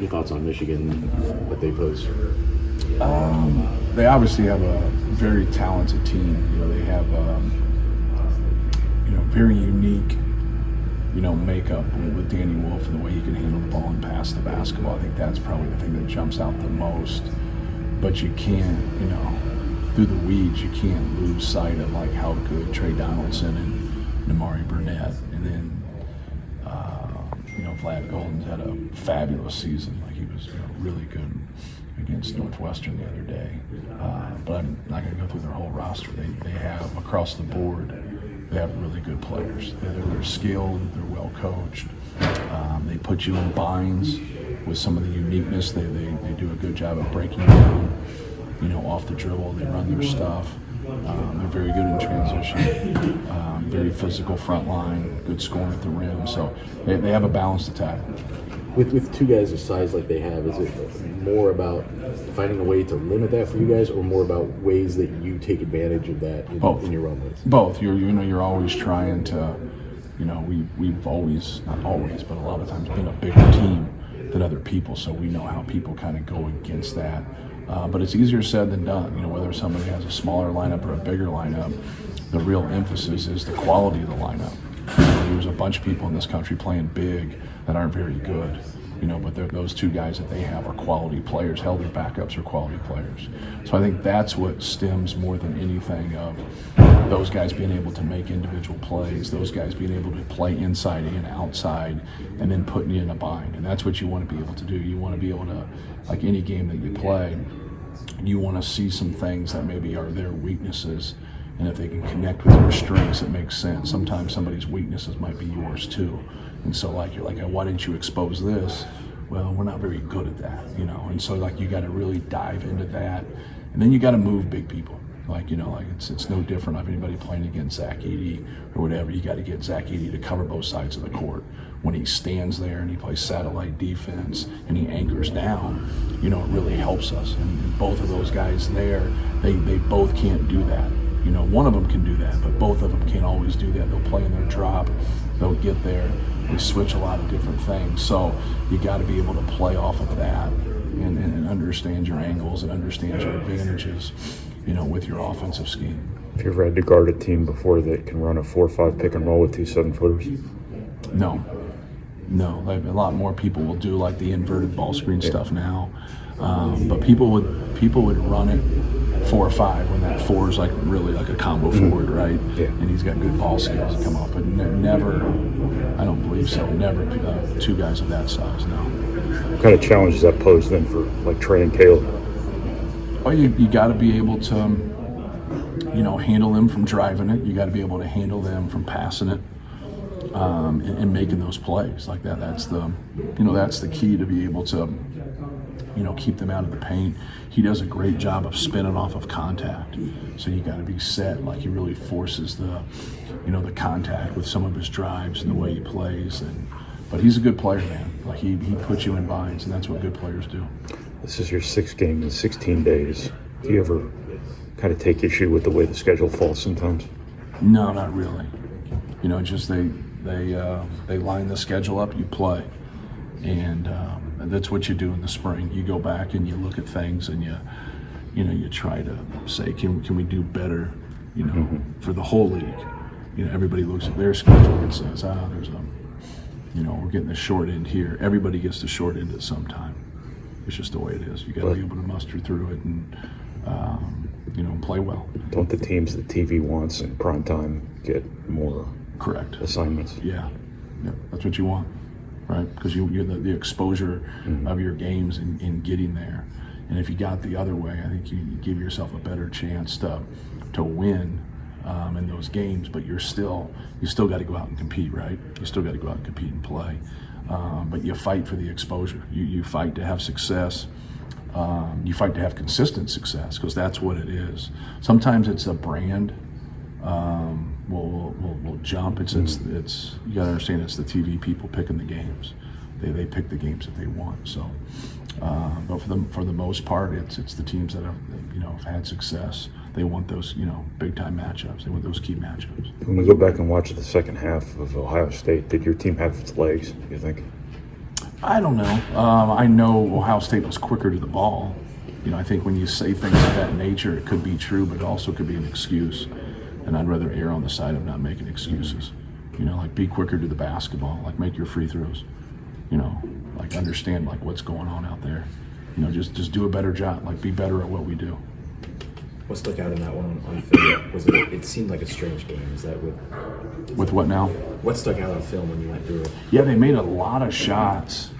Your thoughts on Michigan, what they pose? They obviously have a very talented team. They have very unique makeup with Danny Wolf and the way he can handle the ball and pass the basketball. I think that's probably the thing that jumps out the most. But you can't, through the weeds, you can't lose sight of like how good Trey Donaldson and Namari Burnett, and then Vlad Golden's had a fabulous season. Like he was really good against Northwestern the other day. But I'm not going to go through their whole roster. They have across the board. They have really good players. They're skilled. They're well coached. They put you in binds with some of the uniqueness. They do a good job of breaking down, off the dribble. They run their stuff. They're very good in transition. Very physical front line. Good scoring at the rim. So they have a balanced attack. With two guys of size like they have, is it more about finding a way to limit that for you guys, or more about ways that you take advantage of that in your own ways? Both. You're always trying to, we've always, not always, but a lot of times been a bigger team than other people, so we know how people kind of go against that. But it's easier said than done. Whether somebody has a smaller lineup or a bigger lineup, the real emphasis is the quality of the lineup. There's a bunch of people in this country playing big that aren't very good, but those two guys that they have are quality players. Hell, their backups are quality players. So I think that's what stems more than anything of those guys being able to make individual plays, those guys being able to play inside and outside, and then putting you in a bind. And that's what you want to be able to do. You want to be able to, like any game that you play, you want to see some things that maybe are their weaknesses. And if they can connect with your strengths, it makes sense. Sometimes somebody's weaknesses might be yours too. And so you're like, why didn't you expose this? Well, we're not very good at that, And so you got to really dive into that. And then you got to move big people. It's no different of anybody playing against Ross-Ade or whatever. You got to get Ross-Ade to cover both sides of the court. When he stands there and he plays satellite defense and he anchors down, it really helps us. And both of those guys there, they both can't do that. One of them can do that, but both of them can't always do that. They'll play in their drop, they'll get there, they switch a lot of different things. So you got to be able to play off of that and understand your angles and understand your advantages, with your offensive scheme. Have you ever had to guard a team before that can run a 4-5 pick and roll with 2 7-footers? No. A lot more people will do like the inverted ball screen stuff now, but people would run it 4 or 5 when that 4 is like really like a combo forward, right? Yeah. And he's got good ball skills to come off, but never, I don't believe so. Never two guys of that size. No. What kind of challenge does that pose then for like Trey and Caleb? Well, you got to be able to, handle them from driving it. You got to be able to handle them from passing it. And making those plays like that. That's the key to be able to, keep them out of the paint. He does a great job of spinning off of contact. So you got to be set. Like he really forces the contact with some of his drives and the way he plays. But he's a good player, man. Like he puts you in binds, and that's what good players do. This is your 6th game in 16 days. Do you ever kind of take issue with the way the schedule falls sometimes? No, not really. Just they line the schedule up, you play, and that's what you do in the spring. You go back and you look at things, and you try to say, can we do better, for the whole league. Everybody looks at their schedule and says, there's we're getting the short end here. Everybody gets the short end at some time. It's just the way it is. You got to be able to muster through it and play well. Don't the teams that TV wants in prime time get more? Correct. Assignments. Yeah, that's what you want, right? Because you're the exposure of your games in getting there. And if you got the other way, I think you give yourself a better chance to win in those games. But you still got to go out and compete, right? You still got to go out and compete and play. But you fight for the exposure. You fight to have success. You fight to have consistent success, because that's what it is. Sometimes it's a brand. Will jump. It's you got to understand, it's the TV people picking the games. They pick the games that they want. So, but for the most part, it's the teams that have had success. They want those big time matchups. They want those key matchups. When we go back and watch the second half of Ohio State, did your team have its legs, you think? I don't know. I know Ohio State was quicker to the ball. I think when you say things of that nature, it could be true, but it also could be an excuse. And I'd rather err on the side of not making excuses. Like be quicker to the basketball, like make your free throws. Like understand like what's going on out there. Just do a better job. Like be better at what we do. What stuck out in that one on film was it seemed like a strange game. Is that with what now? What stuck out on film when you went through it? Yeah, they made a lot of shots,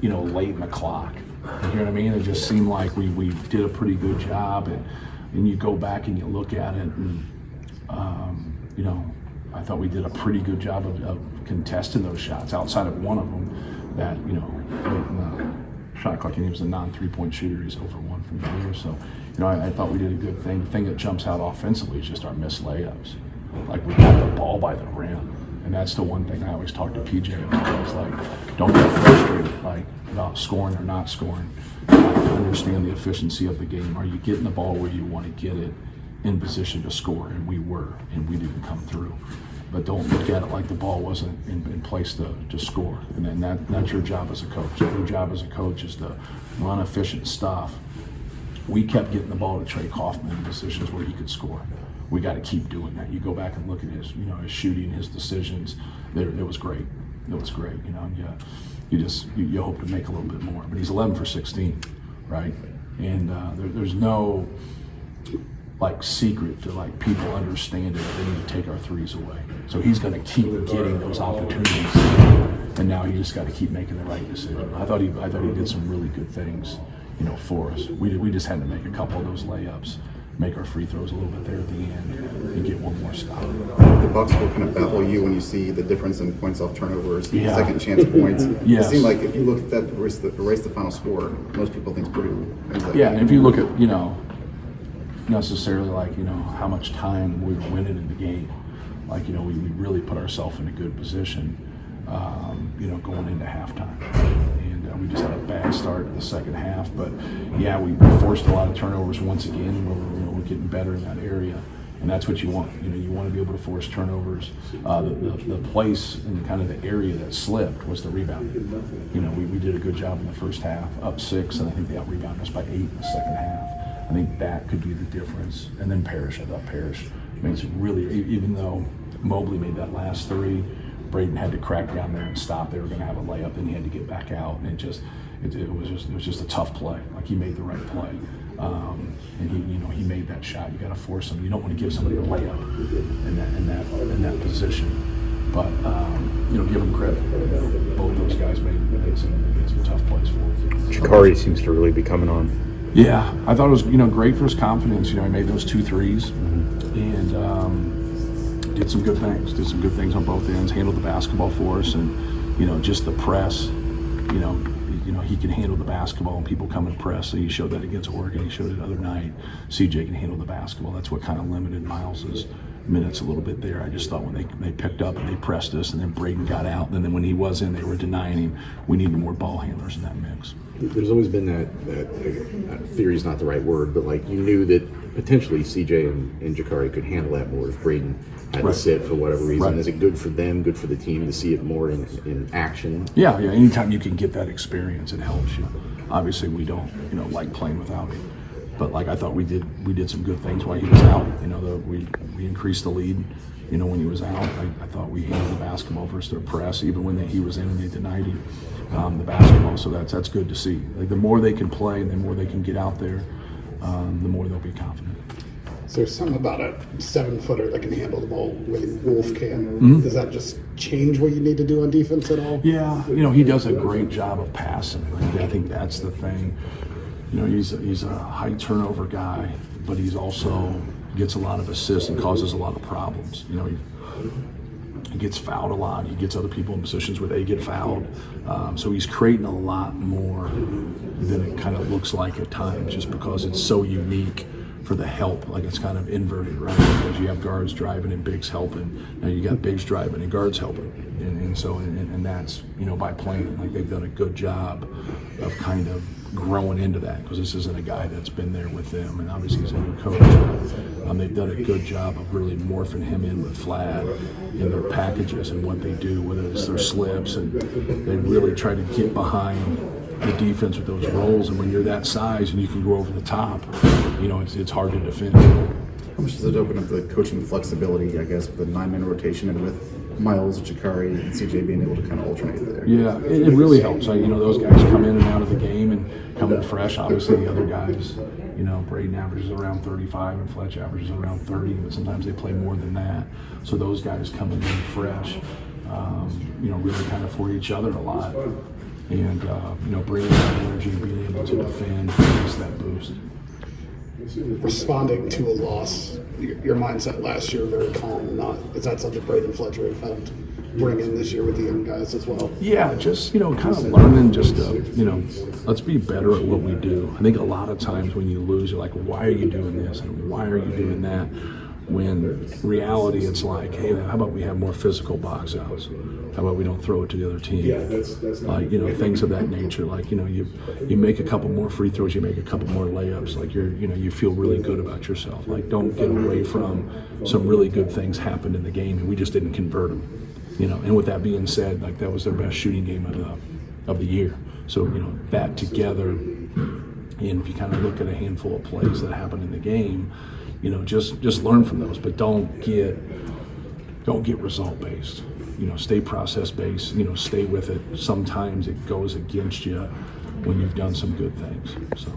late in the clock. You know what I mean? It just seemed like we did a pretty good job, and you go back and you look at it, and I thought we did a pretty good job of contesting those shots. Outside of one of them, that late in the shot clock, and he was a non-3-point shooter. He's over 1 from there. So, I thought we did a good thing. The thing that jumps out offensively is just our missed layups. Like we got the ball by the rim. And that's the one thing I always talk to PJ about. It's like, don't get frustrated about scoring or not scoring. Understand the efficiency of the game. Are you getting the ball where you want to get it in position to score? And we were, and we didn't come through. But don't look at it like the ball wasn't in place to score. And then that's your job as a coach. Your job as a coach is to run efficient stuff. We kept getting the ball to Trey Kaufman in positions where he could score. We got to keep doing that. You go back and look at his, his shooting, his decisions. It was great. It was great. You hope to make a little bit more. But he's 11 for 16, right? And there's no secret to people understanding that they need to take our threes away. So he's going to keep getting those opportunities, and now you just got to keep making the right decision. I thought he did some really good things, for us. We just had to make a couple of those layups, make our free throws a little bit there at the end, and get one more stop. The Bucks will kind of baffle you when you see the difference in points off turnovers, second chance points. Yes. It seemed like if you look at that, erase the final score, most people think Purdue. And if you look at necessarily how much time we were winning in the game, we really put ourselves in a good position, going into halftime. And we just had a bad start in the second half, but we forced a lot of turnovers once again. We're getting better in that area, and that's what you want. You want to be able to force turnovers. The place and kind of the area that slipped was the rebound. We did a good job in the first half, up 6, and I think they out-rebounded us by 8 in the second half. I think that could be the difference. And then Parrish, I thought Parrish makes it really, even though Mobley made that last 3, Braden had to crack down there and stop. They were going to have a layup, and he had to get back out, and it was just a tough play. He made the right play, and he made that shot. You got to force him. You don't want to give somebody a layup in that position, but give them credit. Both those guys made some tough plays for him. Jakari seems to really be coming on. Yeah, I thought it was great for his confidence. He made those 2 threes, and did some good things. Did some good things on both ends. Handled the basketball for us, and just the press. He can handle the basketball, and people come and press. So he showed that against Oregon. He showed it the other night. CJ can handle the basketball. That's what kind of limited Miles's minutes a little bit there. I just thought when they picked up and they pressed us, and then Braden got out, and then when he was in, they were denying him. We needed more ball handlers in that mix. There's always been that theory is not the right word, but you knew that potentially CJ and Jakari could handle that more if Braden had to sit for whatever reason. Right. Is it good for them, good for the team to see it more in action? Yeah. Anytime you can get that experience, it helps you. Obviously, we don't, like playing without him. But I thought we did some good things while he was out. We increased the lead. When he was out, I thought we handled the basketball versus their press, even when he was in and they denied him the basketball. So that's good to see. The more they can play and the more they can get out there, the more they'll be confident. So there's something about a 7-footer that can handle the ball the way Wolf can. Mm-hmm. Does that just change what you need to do on defense at all? Yeah, he does a great job of passing. I think that's the thing. He's a high turnover guy, but he's also gets a lot of assists and causes a lot of problems. He gets fouled a lot. He gets other people in positions where they get fouled. So he's creating a lot more than it kind of looks like at times, just because it's so unique for the help. Like it's kind of inverted, right? Because you have guards driving and bigs helping. Now you got bigs driving and guards helping, and so that's by playing. Like they've done a good job of kind of growing into that, because this isn't a guy that's been there with them, and obviously he's a new coach. They've done a good job of really morphing him in with Flat in their packages and what they do, whether it's their slips, and they really try to get behind the defense with those rolls. And when you're that size and you can go over the top, it's hard to defend. How much does it open up the coaching flexibility, I guess, with the 9-man rotation and with Miles, Jakari, and CJ being able to kind of alternate there? Yeah, it really helps. Those guys come in and out of the game and come in fresh. Obviously, the other guys, Braden averages around 35 and Fletch averages around 30, but sometimes they play more than that. So those guys coming in fresh, really kind of for each other a lot. And, bringing that energy and being able to defend gives that boost. Responding to a loss, your mindset last year very calm. Is that something Braden Fletcher have helped bring in this year with the young guys as well? Yeah, just kind of learning just to let's be better at what we do. I think a lot of times when you lose, you're like, why are you doing this and why are you doing that? When in reality, it's like, hey, how about we have more physical box outs? How about we don't throw it to the other team? Things of that nature. Like, you make a couple more free throws, you make a couple more layups. Like you feel really good about yourself. Like, don't get away from some really good things happened in the game, and we just didn't convert them. And with that being said, like that was their best shooting game of the year. So that together, and if you kind of look at a handful of plays that happened in the game, just learn from those, but don't get result based. Stay process based. Stay with it. Sometimes it goes against you when you've done some good things. So.